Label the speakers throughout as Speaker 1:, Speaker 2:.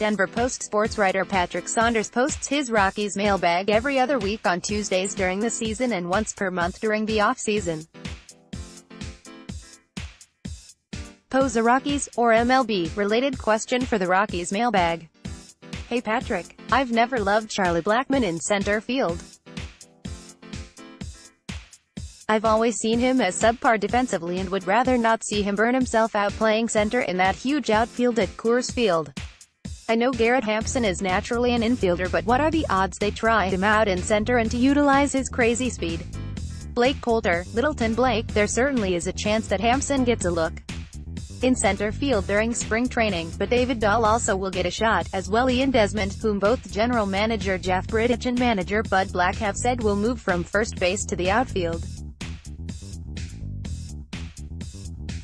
Speaker 1: Denver Post sports writer Patrick Saunders posts his Rockies mailbag every other week on Tuesdays during the season and once per month during the off-season. Pose a Rockies, or MLB-related question for the Rockies mailbag. Hey Patrick, I've never loved Charlie Blackmon in center field. I've always seen him as subpar defensively and would rather not see him burn himself out playing center in that huge outfield at Coors Field. I know Garrett Hampson is naturally an infielder, but what are the odds they try him out in center and to utilize his crazy speed? Blake Coulter, Littleton Blake, there certainly is a chance that Hampson gets a look in center field during spring training, but David Dahl also will get a shot, as well Ian Desmond, whom both general manager Jeff Bridich and manager Bud Black have said will move from first base to the outfield.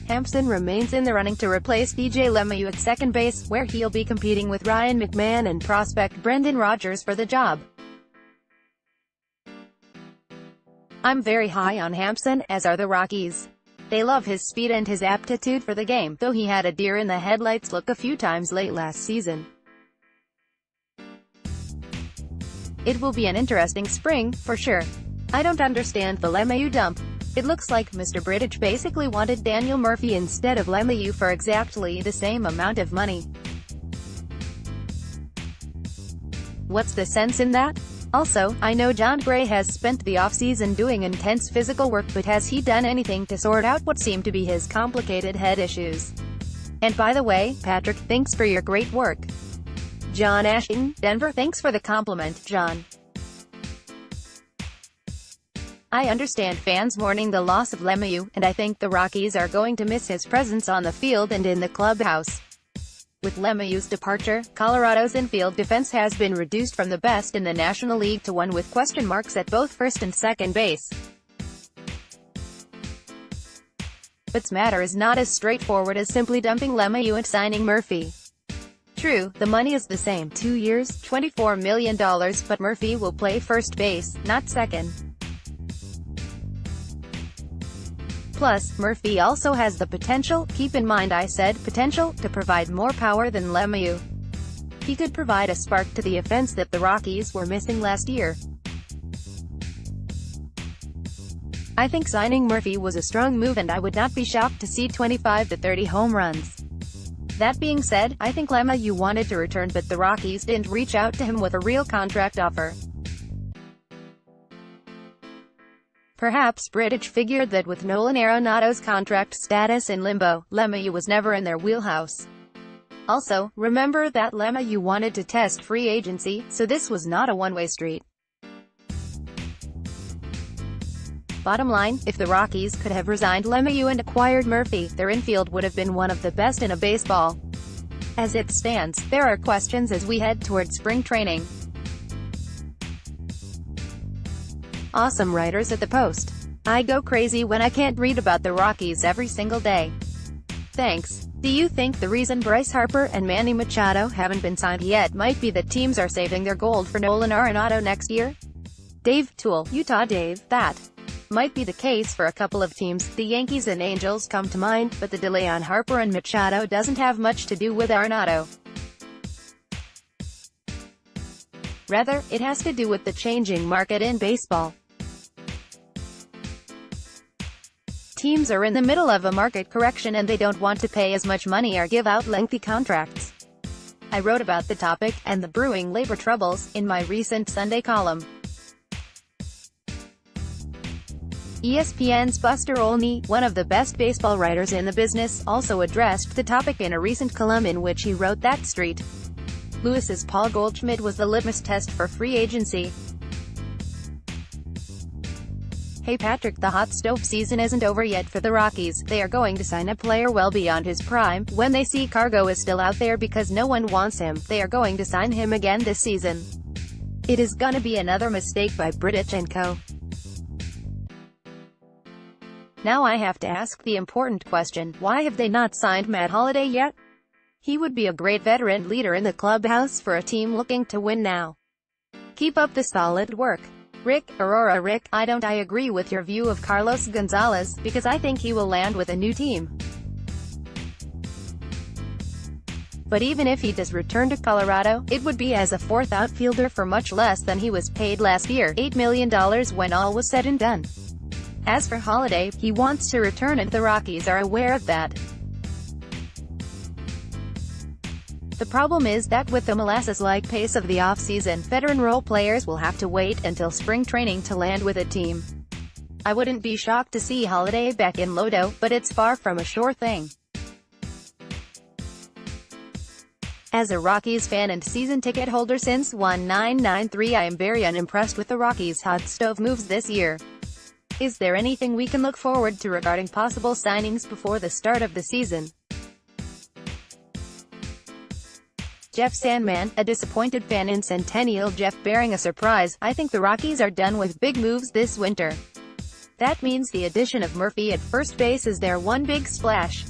Speaker 1: Hampson remains in the running to replace DJ LeMahieu at second base, where he'll be competing with Ryan McMahon and prospect Brendan Rodgers for the job. I'm very high on Hampson, as are the Rockies. They love his speed and his aptitude for the game, though he had a deer-in-the-headlights look a few times late last season. It will be an interesting spring, for sure. I don't understand the LeMahieu dump. It looks like Mr. Bridich basically wanted Daniel Murphy instead of LeMahieu for exactly the same amount of money. What's the sense in that? Also, I know John Gray has spent the offseason doing intense physical work, but has he done anything to sort out what seem to be his complicated head issues? And by the way, Patrick, thanks for your great work. John Ashton, Denver. Thanks for the compliment, John. I understand fans mourning the loss of LeMahieu, and I think the Rockies are going to miss his presence on the field and in the clubhouse. With LeMahieu's departure, Colorado's infield defense has been reduced from the best in the National League to one with question marks at both first and second base. But matter is not as straightforward as simply dumping LeMahieu and signing Murphy. True, the money is the same, 2 years, $24 million, but Murphy will play first base, not second. Plus, Murphy also has the potential, keep in mind I said potential, to provide more power than LeMahieu. He could provide a spark to the offense that the Rockies were missing last year. I think signing Murphy was a strong move, and I would not be shocked to see 25 to 30 home runs. That being said, I think LeMahieu wanted to return, but the Rockies didn't reach out to him with a real contract offer. Perhaps Bridich figured that with Nolan Arenado's contract status in limbo, LeMahieu was never in their wheelhouse. Also, remember that LeMahieu wanted to test free agency, so this was not a one-way street. Bottom line, if the Rockies could have resigned LeMahieu and acquired Murphy, their infield would have been one of the best in a baseball. As it stands, there are questions as we head toward spring training. Awesome writers at the Post. I go crazy when I can't read about the Rockies every single day. Thanks. Do you think the reason Bryce Harper and Manny Machado haven't been signed yet might be that teams are saving their gold for Nolan Arenado next year? Dave Toole, Utah Dave. That might be the case for a couple of teams. The Yankees and Angels come to mind, but the delay on Harper and Machado doesn't have much to do with Arenado. Rather, it has to do with the changing market in baseball. Teams are in the middle of a market correction and they don't want to pay as much money or give out lengthy contracts. I wrote about the topic, and the brewing labor troubles, in my recent Sunday column. ESPN's Buster Olney, one of the best baseball writers in the business, also addressed the topic in a recent column in which he wrote that St. Louis's Paul Goldschmidt was the litmus test for free agency. Hey Patrick, the hot stove season isn't over yet for the Rockies. They are going to sign a player well beyond his prime. When they see Cargo is still out there because no one wants him, they are going to sign him again this season. It is gonna be another mistake by Bridich and Co. Now I have to ask the important question, why have they not signed Matt Holliday yet? He would be a great veteran leader in the clubhouse for a team looking to win now. Keep up the solid work. Rick, Aurora Rick, I agree with your view of Carlos Gonzalez, because I think he will land with a new team. But even if he does return to Colorado, it would be as a fourth outfielder for much less than he was paid last year, $8 million when all was said and done. As for Holiday, he wants to return and the Rockies are aware of that. The problem is that with the molasses-like pace of the offseason, veteran role players will have to wait until spring training to land with a team. I wouldn't be shocked to see Holiday back in Lodo, but it's far from a sure thing. As a Rockies fan and season ticket holder since 1993, I am very unimpressed with the Rockies' hot stove moves this year. Is there anything we can look forward to regarding possible signings before the start of the season? Jeff Sandman, a disappointed fan in Centennial Jeff bearing a surprise, I think the Rockies are done with big moves this winter. That means the addition of Murphy at first base is their one big splash.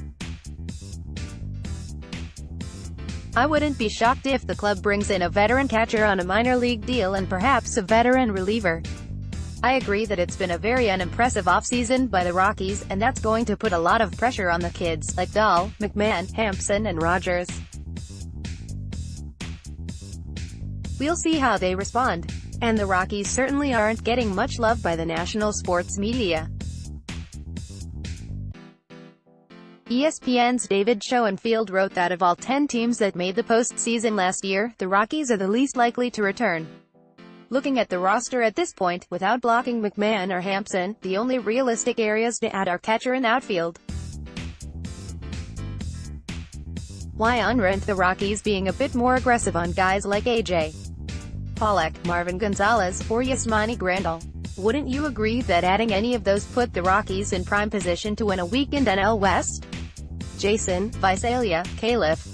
Speaker 1: I wouldn't be shocked if the club brings in a veteran catcher on a minor league deal and perhaps a veteran reliever. I agree that it's been a very unimpressive offseason by the Rockies, and that's going to put a lot of pressure on the kids, like Dahl, McMahon, Hampson and Rogers. We'll see how they respond. And the Rockies certainly aren't getting much love by the national sports media. ESPN's David Schoenfield wrote that of all 10 teams that made the postseason last year, the Rockies are the least likely to return. Looking at the roster at this point, without blocking McMahon or Hampson, the only realistic areas to add are catcher and outfield. Why aren't the Rockies being a bit more aggressive on guys like A.J. Pollock, Marvin Gonzalez, or Yasmani Grandal? Wouldn't you agree that adding any of those put the Rockies in prime position to win a weekend NL West? Jason, Visalia, Caliph.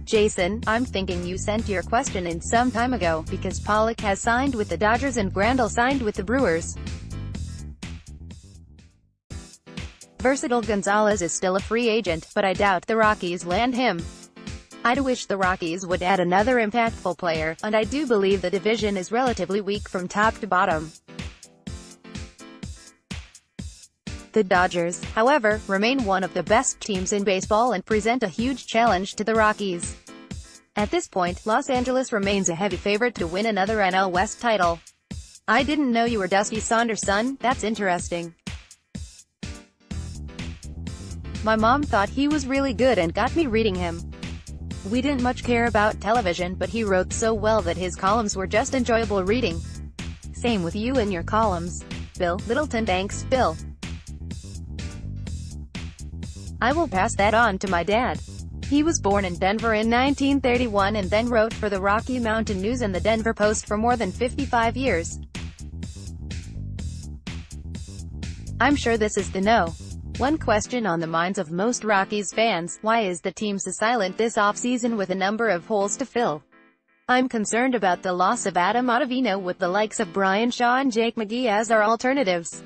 Speaker 1: Jason, I'm thinking you sent your question in some time ago, because Pollock has signed with the Dodgers and Grandal signed with the Brewers. Versatile Gonzalez is still a free agent, but I doubt the Rockies land him. I'd wish the Rockies would add another impactful player, and I do believe the division is relatively weak from top to bottom. The Dodgers, however, remain one of the best teams in baseball and present a huge challenge to the Rockies. At this point, Los Angeles remains a heavy favorite to win another NL West title. I didn't know you were Dusty Saunders' son, that's interesting. My mom thought he was really good and got me reading him. We didn't much care about television, but he wrote so well that his columns were just enjoyable reading. Same with you and your columns. Bill Littleton. Thanks, Bill. I will pass that on to my dad. He was born in Denver in 1931 and then wrote for the Rocky Mountain News and the Denver Post for more than 55 years. I'm sure this is the no. One question on the minds of most Rockies fans: why is the team so silent this offseason with a number of holes to fill? I'm concerned about the loss of Adam Ottavino with the likes of Brian Shaw and Jake McGee as our alternatives.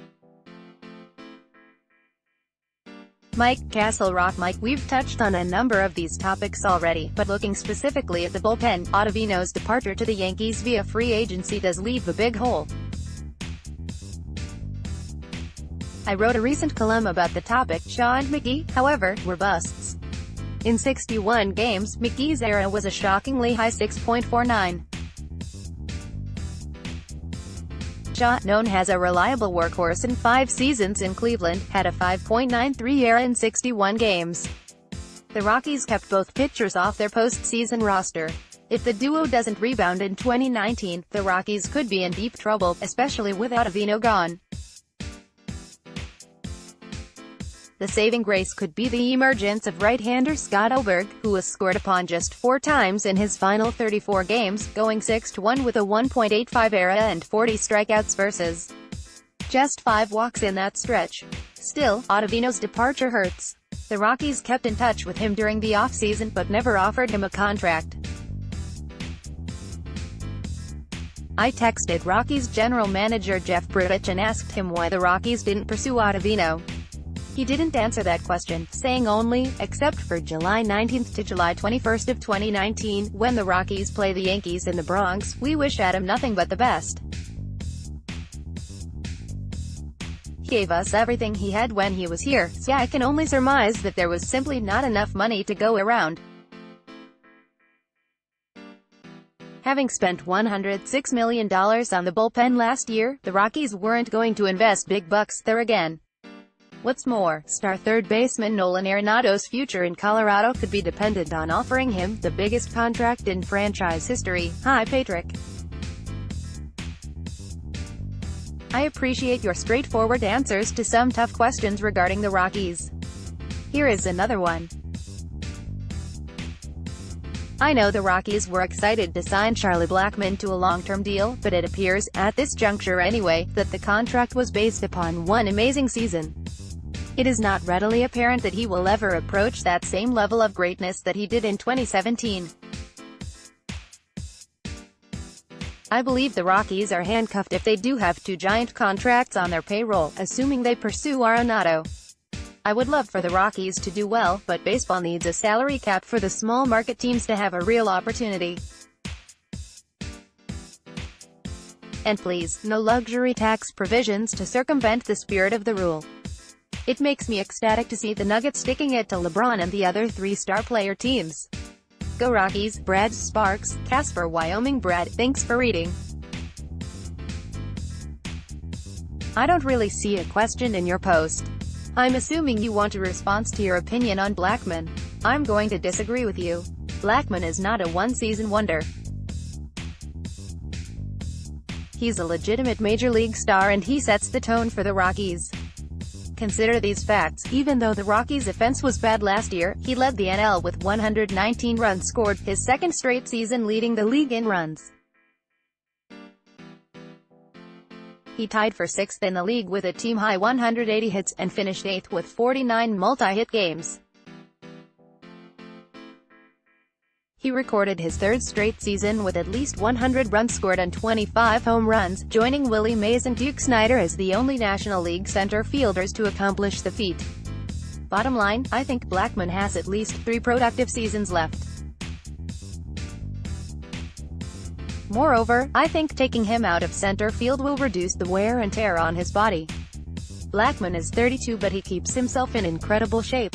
Speaker 1: Mike Castle Rock. Mike, we've touched on a number of these topics already, but looking specifically at the bullpen, Ottavino's departure to the Yankees via free agency does leave a big hole. I wrote a recent column about the topic. Shaw and McGee, however, were busts. In 61 games, McGee's ERA was a shockingly high 6.49. Shaw, known as a reliable workhorse in 5 seasons in Cleveland, had a 5.93 ERA in 61 games. The Rockies kept both pitchers off their postseason roster. If the duo doesn't rebound in 2019, the Rockies could be in deep trouble, especially with Ottavino gone. The saving grace could be the emergence of right-hander Scott Oberg, who was scored upon just 4 times in his final 34 games, going 6-1 with a 1.85 ERA and 40 strikeouts versus just 5 walks in that stretch. Still, Ottavino's departure hurts. The Rockies kept in touch with him during the offseason but never offered him a contract. I texted Rockies general manager Jeff Bridich and asked him why the Rockies didn't pursue Ottavino. He didn't answer that question, saying only, except for July 19 to July 21 of 2019, when the Rockies play the Yankees in the Bronx, we wish Adam nothing but the best. He gave us everything he had when he was here, so I can only surmise that there was simply not enough money to go around. Having spent $106 million on the bullpen last year, the Rockies weren't going to invest big bucks there again. What's more, star third baseman Nolan Arenado's future in Colorado could be dependent on offering him the biggest contract in franchise history. Hi Patrick. I appreciate your straightforward answers to some tough questions regarding the Rockies. Here is another one. I know the Rockies were excited to sign Charlie Blackmon to a long-term deal, but it appears, at this juncture anyway, that the contract was based upon one amazing season. It is not readily apparent that he will ever approach that same level of greatness that he did in 2017. I believe the Rockies are handcuffed if they do have two giant contracts on their payroll, assuming they pursue Arenado. I would love for the Rockies to do well, but baseball needs a salary cap for the small market teams to have a real opportunity. And please, no luxury tax provisions to circumvent the spirit of the rule. It makes me ecstatic to see the Nuggets sticking it to LeBron and the other three star player teams. Go Rockies, Brad Sparks, Casper, Wyoming. Brad, thanks for reading. I don't really see a question in your post. I'm assuming you want a response to your opinion on Blackmon. I'm going to disagree with you. Blackmon is not a one-season wonder. He's a legitimate major league star and he sets the tone for the Rockies. Consider these facts. Even though the Rockies' offense was bad last year, he led the NL with 119 runs scored, his second straight season leading the league in runs. He tied for 6th in the league with a team-high 180 hits, and finished 8th with 49 multi-hit games. He recorded his third straight season with at least 100 runs scored and 25 home runs, joining Willie Mays and Duke Snider as the only National League center fielders to accomplish the feat. Bottom line, I think Blackmon has at least 3 productive seasons left. Moreover, I think taking him out of center field will reduce the wear and tear on his body. Blackmon is 32 but he keeps himself in incredible shape.